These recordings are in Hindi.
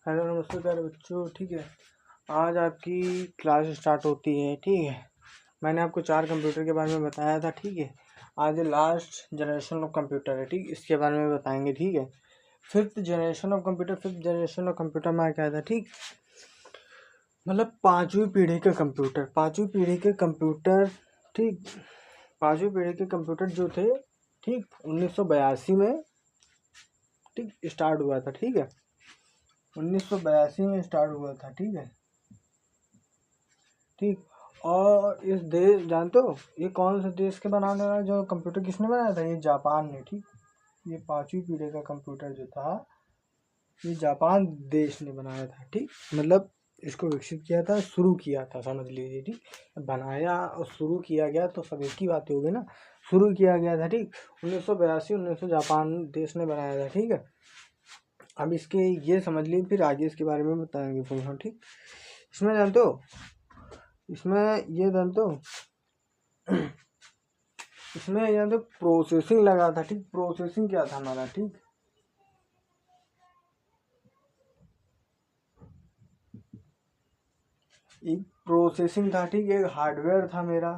हेलो नमस्ते प्यारे बच्चों। ठीक है, आज आपकी क्लास स्टार्ट होती है। ठीक है, मैंने आपको 4 कंप्यूटर के बारे में बताया था। ठीक है, आज लास्ट जनरेशन ऑफ कंप्यूटर है। ठीक, इसके बारे में बताएंगे। ठीक है, फिफ्थ जनरेशन ऑफ कंप्यूटर में क्या था? ठीक, मतलब 5वीं पीढ़ी के कंप्यूटर। ठीक, 5वीं पीढ़ी के कंप्यूटर जो थे, ठीक, 1982 में ठीक स्टार्ट हुआ था। ठीक है, 1982 में स्टार्ट हुआ था। ठीक है, ठीक। और इस देश, जानते हो ये कौन से देश के बनाने वाला जो कंप्यूटर किसने बनाया था? ये जापान ने। ठीक, ये 5वीं पीढ़ी का कंप्यूटर जो था, ये जापान देश ने बनाया था। ठीक, मतलब इसको विकसित किया था, शुरू किया था, समझ लीजिए। ठीक, बनाया और शुरू किया गया तो सब एक ही बात हो गई ना, शुरू किया गया था। ठीक, 1982 जापान देश ने बनाया था। ठीक है, अब इसके ये समझ लीजिए, फिर आगे इसके बारे में बताएंगे फिर हम। ठीक, इसमें जानते हो, इसमें यहाँ तो प्रोसेसिंग लगा था। ठीक, प्रोसेसिंग क्या था हमारा? ठीक, एक प्रोसेसिंग था। ठीक, एक हार्डवेयर था मेरा,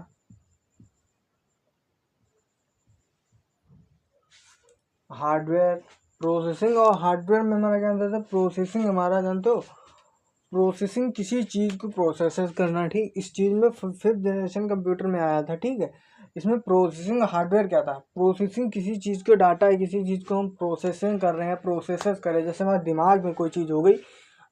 हार्डवेयर प्रोसेसिंग। और हार्डवेयर में हमारा क्या होता था? प्रोसेसिंग हमारा, जानते हो, प्रोसेसिंग किसी चीज़ को प्रोसेस करना। ठीक, इस चीज़ में फिफ्थ जनरेशन कंप्यूटर में आया था। ठीक है, इसमें प्रोसेसिंग हार्डवेयर क्या था? प्रोसेसिंग किसी चीज़ को, डाटा है किसी चीज़ को हम प्रोसेसिंग कर रहे हैं, प्रोसेस करें। जैसे हमारे दिमाग में कोई चीज़ हो गई,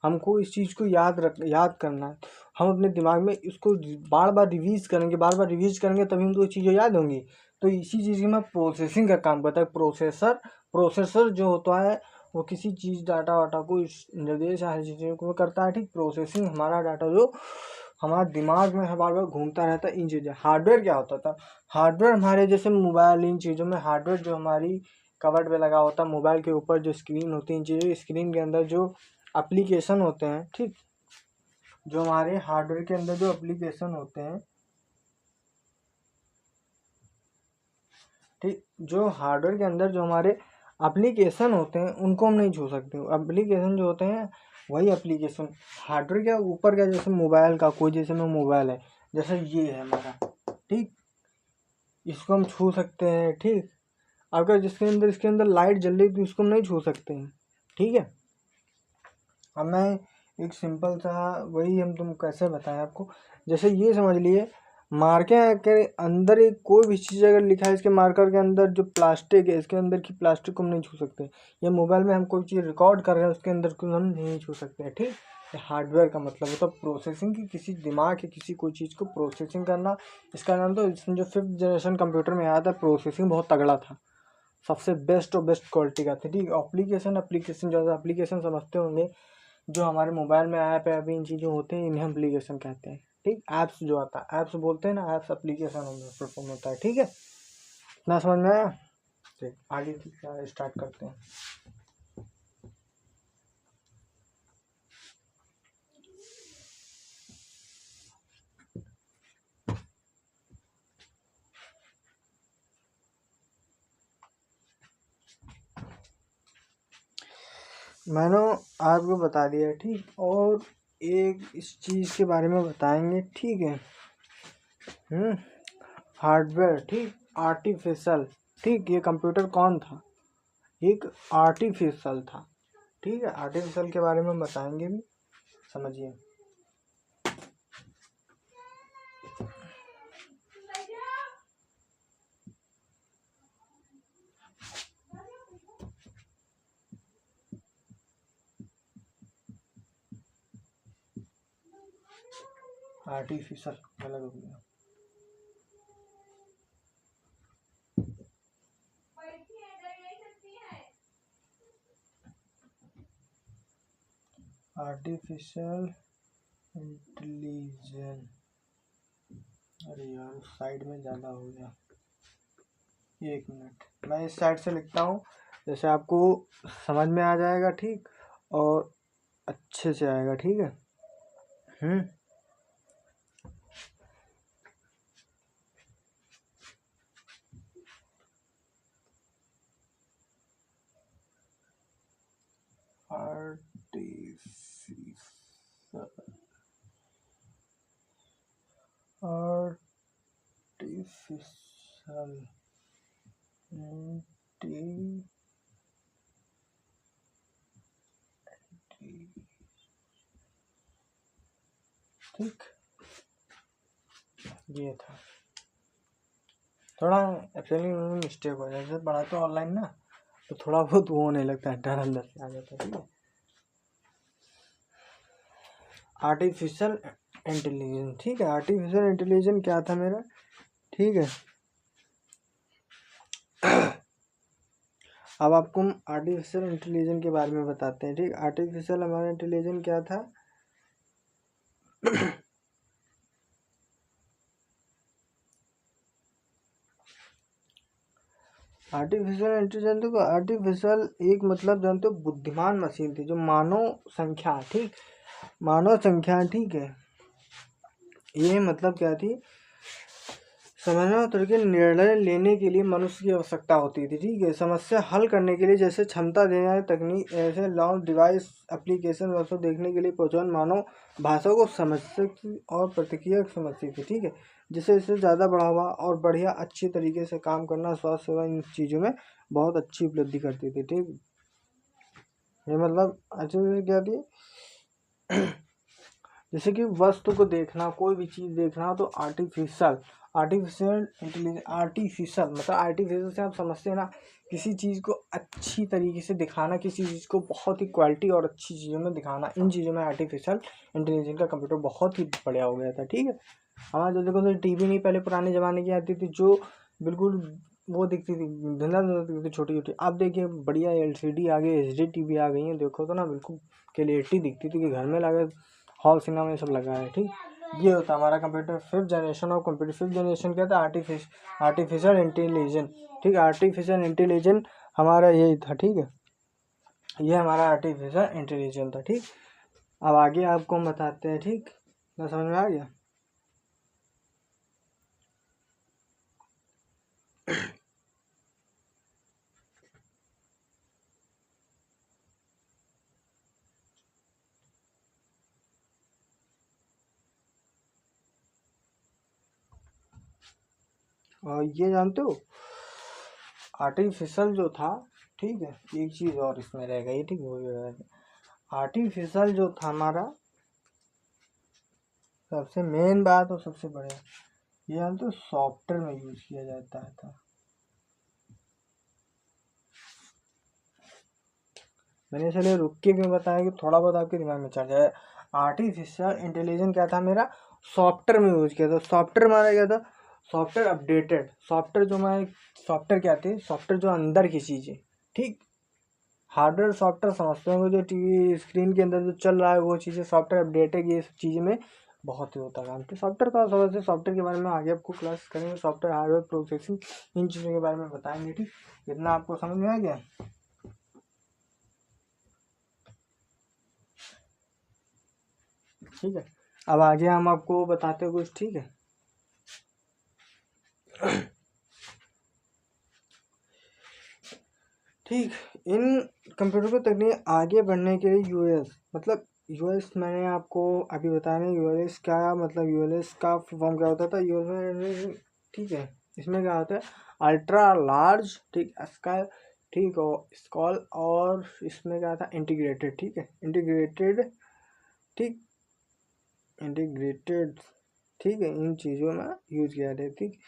हमको इस चीज़ को याद करना है, हम अपने दिमाग में इसको बार बार रिवीज करेंगे तभी हमको चीज़ें याद होंगी। तो इसी चीज़ में प्रोसेसिंग का काम करता है प्रोसेसर जो होता है, वो किसी चीज़ डाटा वाटा को निर्देश या चीज़ों को करता है। ठीक, प्रोसेसिंग हमारा डाटा जो हमारा दिमाग में बार बार घूमता रहता है, इन चीज़ें। हार्डवेयर क्या होता था? हार्डवेयर हमारे जैसे मोबाइल, इन चीज़ों में हार्डवेयर जो हमारी कवर्ड में लगा होता है, मोबाइल के ऊपर जो स्क्रीन होती है, इन चीज़ों स्क्रीन के अंदर जो एप्लीकेशन होते हैं। ठीक, जो हमारे हार्डवेयर के अंदर जो एप्लीकेशन होते हैं, ठीक, जो हार्डवेयर के अंदर जो हमारे एप्लीकेशन होते हैं उनको हम नहीं छू सकते। एप्लीकेशन जो होते हैं वही एप्लीकेशन हार्डवेयर के ऊपर का, जैसे मोबाइल का कोई, जैसे में मोबाइल है, जैसे ये है हमारा। ठीक, इसको हम छू सकते हैं। ठीक, अगर इसके अंदर लाइट जल रही तो इसको हम नहीं छू सकते हैं। ठीक है, अब मैं एक सिंपल सा वही हम तुम कैसे बताएं आपको, जैसे ये समझ लिए, मार्कर के अंदर एक कोई भी चीज़ अगर लिखा है, इसके मार्कर के अंदर जो प्लास्टिक है, इसके अंदर की प्लास्टिक को हम नहीं छू सकते। या मोबाइल में हम कोई चीज़ रिकॉर्ड कर रहे हैं, उसके अंदर को हम नहीं छू सकते। ठीक, ये हार्डवेयर का मतलब होता है प्रोसेसिंग की, किसी दिमाग की किसी कोई चीज़ को प्रोसेसिंग करना। इसका नाम तो इसमें जो फिफ्थ जनरेशन कंप्यूटर में आया था, प्रोसेसिंग बहुत तगड़ा था, सबसे बेस्ट और बेस्ट क्वालिटी का था। ठीक, एप्लीकेशन जो एप्लीकेशन समझते होंगे, जो हमारे मोबाइल में ऐप है, अभी इन चीज़ें होते हैं, इन्हें एप्लीकेशन कहते हैं। ठीक, ऐप्स जो आता है, ऐप्स बोलते हैं ना, ऐप्स एप्लीकेशन परफॉर्म होता है। ठीक है, इतना समझ में आया? ठीक, आगे स्टार्ट करते हैं। मैंने आपको बता दिया। ठीक, और एक इस चीज़ के बारे में बताएंगे। ठीक है, हार्डवेयर। ठीक, आर्टिफिशियल। ठीक, ये कंप्यूटर कौन था? एक आर्टिफिशियल था। ठीक है, आर्टिफिशियल के बारे में बताएंगे भी, समझिए। आर्टिफिशियल अलग हो गया। आर्टिफिशियल इंटेलिजेंस, अरे यार साइड में ज़्यादा हो गया, एक मिनट, मैं इस साइड से लिखता हूँ, जैसे आपको समझ में आ जाएगा। ठीक, और अच्छे से आएगा। ठीक है, आर्टिफिशियल आर्टिफिशियल ठीक, ये था। थोड़ा एक्चुअली मिस्टेक हो जाए, जैसे पढ़ाते हो ऑनलाइन ना, तो थोड़ा बहुत वो होने लगता है, डर अंदर से आ जाता है। ठीक है, आर्टिफिशियल इंटेलिजेंस। ठीक है, आर्टिफिशियल इंटेलिजेंस क्या था मेरा। ठीक है, अब आपको हम आर्टिफिशियल इंटेलिजेंस के बारे में बताते हैं। ठीक, आर्टिफिशियल हमारा इंटेलिजेंस क्या था। आर्टिफिशियल इंटेलिजेंस को, आर्टिफिशियल एक मतलब जानते हो बुद्धिमान मशीन थी जो मानव संख्या, ठीक, मानव संख्या, ठीक है, ये मतलब क्या थी, समझना उतर के निर्णय लेने के लिए मनुष्य की आवश्यकता होती थी। ठीक है, समस्या हल करने के लिए जैसे क्षमता देने वाली तकनीक, ऐसे लॉन्च डिवाइस एप्लीकेशन वस्तु देखने के लिए पहुंचान मानव भाषा को समझ सकती और प्रतिक्रिया समझती थी। ठीक है, जिससे इससे ज़्यादा बढ़ावा और बढ़िया अच्छी तरीके से काम करना, स्वास्थ्य सेवा, इन चीज़ों में बहुत अच्छी उपलब्धि करती थी। ठीक, ये मतलब अच्छी क्या थी, जैसे कि वस्तु को देखना, कोई भी चीज़ देखना, तो आर्टिफिशियल इंटेलिजेंस, आर्टिफिशियल मतलब आर्टिफिशियल से आप समझते हैं ना, किसी चीज़ को अच्छी तरीके से दिखाना, किसी चीज़ को बहुत ही क्वालिटी और अच्छी चीज़ों में दिखाना, इन चीज़ों में आर्टिफिशियल इंटेलिजेंस का कंप्यूटर बहुत ही बढ़िया हो गया था। ठीक है, हमारे जो देखो तो टीवी नहीं पहले पुराने ज़माने की आती थी, जो बिल्कुल वो दिखती थी, धुंधला दिखती थी, छोटी छोटी। अब देखिए बढ़िया LCD आ गई, HD TV आ गई है, देखो तो ना बिल्कुल क्लियरिटी दिखती थी कि घर में लगे हॉल सिनेमा में सब लगा है। ठीक, ये होता हमारा computer. 5th generation of computer. 5th generation क्या था, आर्टिफिशियल इंटेलिजेंस। ठीक, आर्टिफिशियल इंटेलिजेंस हमारा यही था। ठीक है, ये हमारा आर्टिफिशियल इंटेलिजेंस था। ठीक, अब आगे आपको हम बताते हैं। ठीक, ना समझ में आ गया। और ये जानते हो आर्टिफिशियल जो था, ठीक है, एक चीज़ और इसमें रह गई। ठीक, वो आर्टिफिशियल जो था हमारा, सबसे मेन बात और सबसे बढ़िया, ये जानते हो सॉफ्टवेयर में यूज किया जाता था। मैंने इसलिए रुक के क्यों बताया कि थोड़ा बहुत आपके दिमाग में चढ़ जाए। आर्टिफिशियल इंटेलिजेंस क्या था मेरा, सॉफ्टवेयर में यूज किया था। सॉफ्टवेयर हमारा क्या था, सॉफ्टवेयर अपडेटेड, सॉफ्टवेयर जो हमारे, सॉफ्टवेयर क्या थे, सॉफ्टवेयर जो अंदर की चीज़ें। ठीक, हार्डवेयर सॉफ्टवेयर समझते होंगे, जो टीवी स्क्रीन के अंदर जो चल रहा है वो चीज़ें, सॉफ्टवेयर अपडेटेड, ये सब चीज़ें में बहुत ही होता काम। तो सॉफ्टवेयर का समझते, सॉफ्टवेयर के बारे में आगे आपको क्लास करेंगे, सॉफ्टवेयर हार्डवेयर प्रोसेसिंग, इन चीज़ों के बारे में बताएंगे। ठीक, इतना आपको समझ में आ गया। ठीक है, अब आगे हम आपको बताते हैं कुछ। ठीक है, ठीक, इन कंप्यूटर को तकनीक आगे बढ़ने के लिए यूएस मतलब यूएस, मैंने आपको अभी बताया नहीं यूएस क्या मतलब, यूएस का फॉर्म क्या होता था यूएस। ठीक है, इसमें क्या होता है, अल्ट्रा लार्ज, ठीक, स्काई, ठीक, और स्कॉल, और इसमें क्या था, इंटीग्रेटेड। ठीक है, इंटीग्रेटेड, ठीक, इंटीग्रेटेड, ठीक है, इन चीज़ों में यूज किया जाता है। ठीक,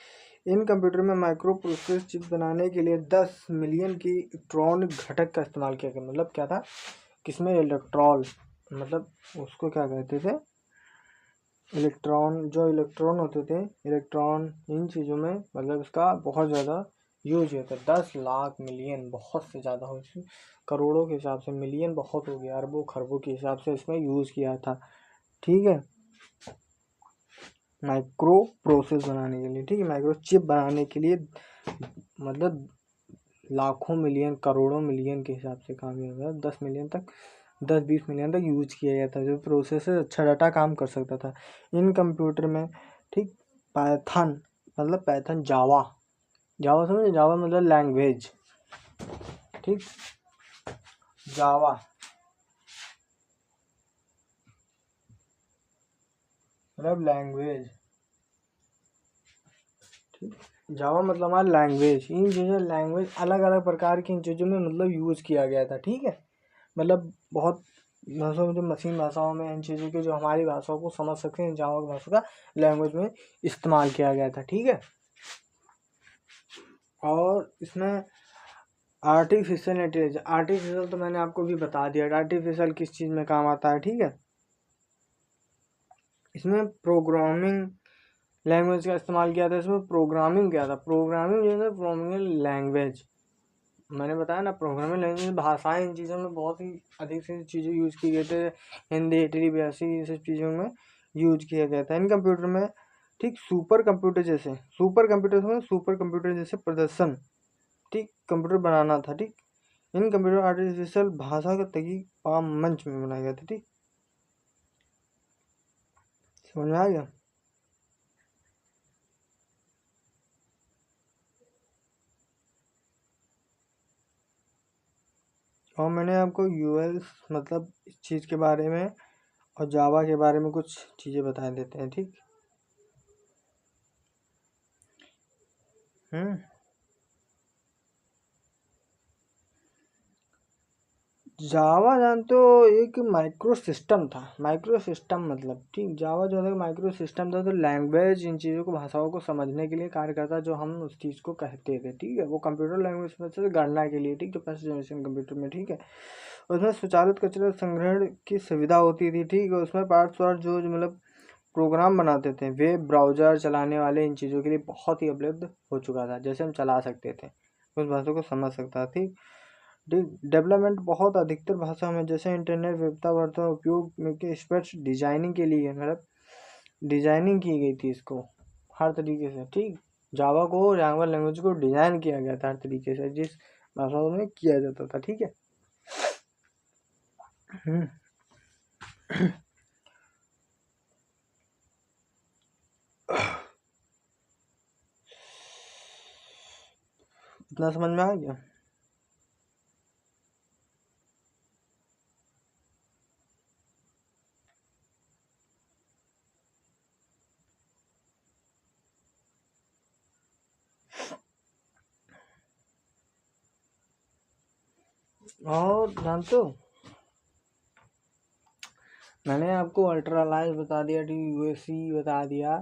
इन कंप्यूटर में माइक्रो प्रोसेसर चिप बनाने के लिए 10 मिलियन की इलेक्ट्रॉनिक घटक का इस्तेमाल किया गया। मतलब क्या था, किसमें इलेक्ट्रॉन, मतलब उसको क्या कहते थे, इलेक्ट्रॉन, जो इलेक्ट्रॉन होते थे, इलेक्ट्रॉन, इन चीज़ों में मतलब इसका बहुत ज़्यादा यूज होता है। 10 लाख मिलियन बहुत से ज़्यादा हो, करोड़ों के हिसाब से मिलियन बहुत हो गया, अरबों खरबों के हिसाब से इसमें यूज़ किया था। ठीक है, माइक्रो प्रोसेस बनाने के लिए, ठीक है, माइक्रो चिप बनाने के लिए मतलब लाखों मिलियन करोड़ों मिलियन के हिसाब से काम किया गया। 10 मिलियन तक, 10-20 मिलियन तक यूज किया गया था, जो प्रोसेसर अच्छा डाटा काम कर सकता था इन कंप्यूटर में। ठीक, पाइथन मतलब पाइथन, जावा, जावा समझे, जावा मतलब लैंग्वेज। ठीक, जावा मतलब लैंग्वेज। ठीक। जावा मतलब हमारा लैंग्वेज, इन चीज़ों लैंग्वेज अलग अलग प्रकार की इन चीज़ों में मतलब यूज़ किया गया था। ठीक है, मतलब बहुत भाषाओं में, जो मशीन भाषाओं में इन चीज़ों की जो हमारी भाषाओं को समझ सकते हैं, जावा भाषा का लैंग्वेज में इस्तेमाल किया गया था। ठीक है, और इसमें आर्टिफिशियल इंटेलिजेंस, आर्टिफिशियल तो मैंने आपको भी बता दिया आर्टिफिशियल किस चीज़ में काम आता है। ठीक है, इसमें प्रोग्रामिंग लैंग्वेज का इस्तेमाल किया था। इसमें प्रोग्रामिंग क्या था, प्रोग्रामिंग जो है प्रोग्रामिंग लैंग्वेज, मैंने बताया ना प्रोग्रामिंग लैंग्वेज भाषाएं, इन चीज़ों में बहुत ही अधिक से चीज़ें यूज़ की गए थे। हिंदी, इटली, बयासी, ये सब चीज़ों में यूज किया गया था इन कंप्यूटर में। ठीक, सुपर कंप्यूटर जैसे, सुपर कंप्यूटर में सुपर कंप्यूटर जैसे प्रदर्शन, ठीक, कंप्यूटर बनाना था। ठीक, इन कंप्यूटर आर्टिफिशियल भाषा का तकनीक मंच में बनाया गया था। ठीक, समझ में आ गया। और मैंने आपको यूएल मतलब इस चीज़ के बारे में और जावा के बारे में कुछ चीज़ें बता देते हैं। ठीक, जावा जानते हो एक माइक्रो सिस्टम था। माइक्रो सिस्टम मतलब, ठीक, जावा जो है माइक्रो सिस्टम था, तो लैंग्वेज इन चीज़ों को भाषाओं को समझने के लिए कार्य करता, जो हम उस चीज़ को कहते थे। ठीक है, वो कंप्यूटर लैंग्वेज में से गणना के लिए, ठीक, जो फर्स्ट जनरेशन कंप्यूटर में, ठीक है, उसमें स्वचालित कचरा संग्रहण की सुविधा होती थी। ठीक है, उसमें पार्ट्स वार्ट जो मतलब प्रोग्राम बनाते थे, वेब ब्राउज़र चलाने वाले इन चीज़ों के लिए बहुत ही उपलब्ध हो चुका था, जैसे हम चला सकते थे, उस भाषा को समझ सकता। ठीक, डेवलपमेंट बहुत अधिकतर भाषा में, जैसे इंटरनेट वेबता वार्ता उपयोग में के स्पेक्स डिजाइनिंग के लिए, मतलब डिजाइनिंग की गई थी इसको हर तरीके से। ठीक, जावा को, जावा लैंग्वेज को डिजाइन किया गया था हर तरीके से, जिस भाषा में किया जाता था। ठीक है, इतना समझ में आ गया। और जानते हो, मैंने आपको अल्ट्रा लार्ज बता दिया, यूएससी बता दिया,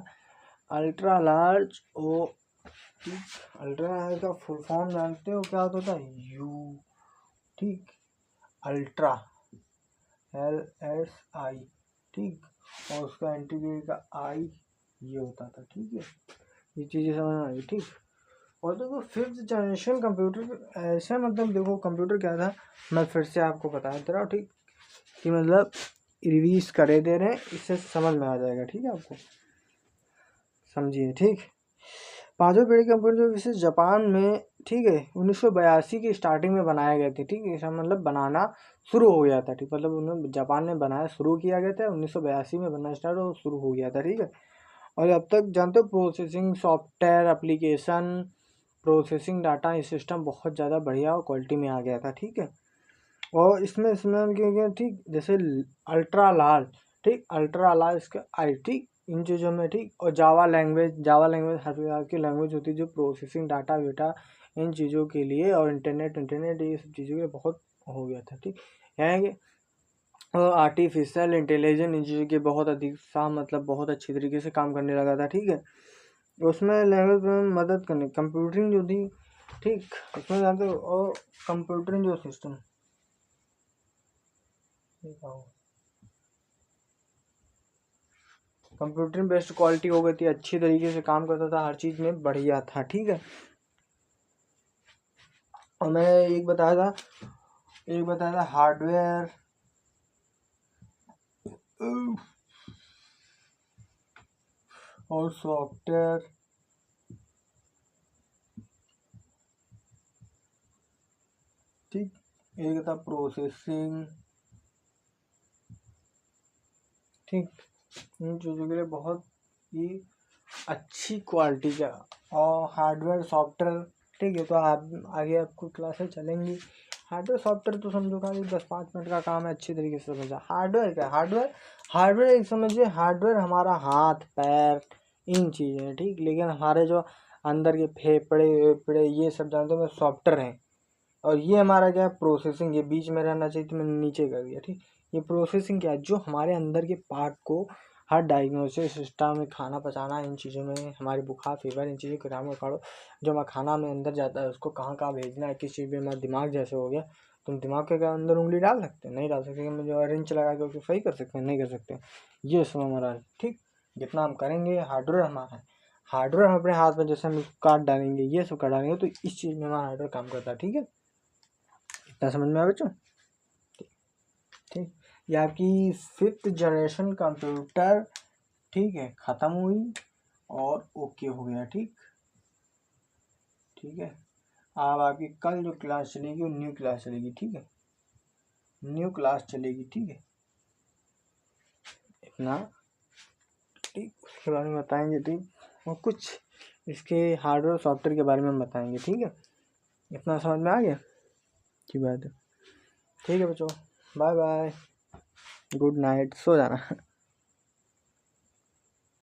अल्ट्रा लार्ज ओ, ठीक, अल्ट्रा लार्ज का फुल फॉर्म जानते हो क्या होता है, यू, ठीक, अल्ट्रा, LSI, ठीक, और उसका इंटीग्रेट का आई ये होता था। ठीक है, ये चीज़ें समझ में आई। ठीक, और देखो फिफ्थ जनरेशन कंप्यूटर ऐसा, मतलब देखो कंप्यूटर क्या था, मैं फिर से आपको बता दे रहा हूँ। ठीक, कि मतलब रिवीज करे दे रहे हैं, इससे समझ में आ जाएगा। ठीक है, आपको समझिए। ठीक, पांचों पीढ़ी कंप्यूटर जो विशेष जापान में, ठीक है, 1982 की स्टार्टिंग में बनाए गए थे। ठीक है, इसका मतलब बनाना शुरू हो गया था। ठीक, मतलब उन्होंने जापान ने बनाया शुरू किया गया था 1982 में, बनना स्टार्ट और शुरू हो गया था। ठीक है, और अब तक जानते हो processing software application processing data system बहुत ज़्यादा बढ़िया और क्वालिटी में आ गया था। ठीक है, और इसमें इसमें क्या, ठीक, जैसे अल्ट्रा लार्ज, ठीक, अल्ट्रा लार्ज इसका आई, ठीक, इन चीज़ों में। ठीक, और जावा लैंग्वेज हर प्रकार की लैंग्वेज होती है जो प्रोसेसिंग डाटा वेटा इन चीज़ों के लिए, और इंटरनेट ये सब चीज़ों के लिए बहुत हो गया था। ठीक, यानी और आर्टिफिशियल इंटेलिजेंस इन चीज़ों के बहुत अधिक सा मतलब बहुत अच्छी तरीके से काम करने लगा था। ठीक है, उसमें लैंग्वेज में मदद करने कंप्यूटरिंग जो थी, ठीक, उसमें जानते हो, और कंप्यूटरिंग जो सिस्टम, कंप्यूटरिंग बेस्ट क्वालिटी हो गई थी, अच्छी तरीके से काम करता था, हर चीज़ में बढ़िया था। ठीक है, और मैं एक बताया था हार्डवेयर और सॉफ्टवेयर। ठीक, एक था प्रोसेसिंग। ठीक, इन चीज़ों के लिए बहुत ही अच्छी क्वालिटी का, और हार्डवेयर सॉफ्टवेयर। ठीक है, तो आप आगे आपको क्लासेस चलेंगी। हार्डवेयर सॉफ्टवेयर तो समझो कि 10-5 मिनट का काम है, अच्छी तरीके से समझा। हार्डवेयर क्या, हार्डवेयर एक समझिए, हार्डवेयर हमारा हाथ पैर इन चीज़ें। ठीक, लेकिन हमारे जो अंदर के फेफड़े वेफड़े ये सब जानते हो सॉफ्टवेयर हैं। और ये हमारा क्या है प्रोसेसिंग, ये बीच में रहना चाहिए तो मैंने नीचे कर दिया ठीक। ये प्रोसेसिंग क्या है, जो हमारे अंदर के पार्ट को हर डायग्नोसिस सिस्टम में खाना पचाना, इन चीज़ों में हमारे बुखार फीवर इन चीज़ों के नाम काढ़ो, जो हमारा खाना में अंदर जाता है उसको कहाँ कहाँ भेजना है, किस चीज़ में। हमारा दिमाग जैसे हो गया, तुम दिमाग के अंदर उंगली डाल सकते हैं, नहीं डाल सकते, मुझे रिंच लगा के उसको सही कर सकते हैं, नहीं कर सकते। ये सब हमारा ठीक, जितना हम करेंगे हार्डवेयर हमारा है, हार्डवेयर हम अपने हाथ में जैसे हम काट डालेंगे ये सब कर डालेंगे तो इस चीज़ में हमारा हार्डवेयर काम करता है। ठीक है, इतना समझ में आ बच्चों? ठीक, ये आपकी 5th जनरेशन कंप्यूटर ठीक है ख़त्म हुई और ओके हो गया। ठीक, ठीक है। अब आपकी कल जो क्लास चलेगी वो न्यू क्लास चलेगी। ठीक है, न्यू क्लास चलेगी। ठीक है, इतना ठीक, उसके बारे में बताएंगे। ठीक, और कुछ इसके हार्डवेयर सॉफ्टवेयर के बारे में बताएंगे। ठीक है, इतना समझ में आ गया की बात है। ठीक है बच्चों, बाय बाय, गुड नाइट, सो जाना।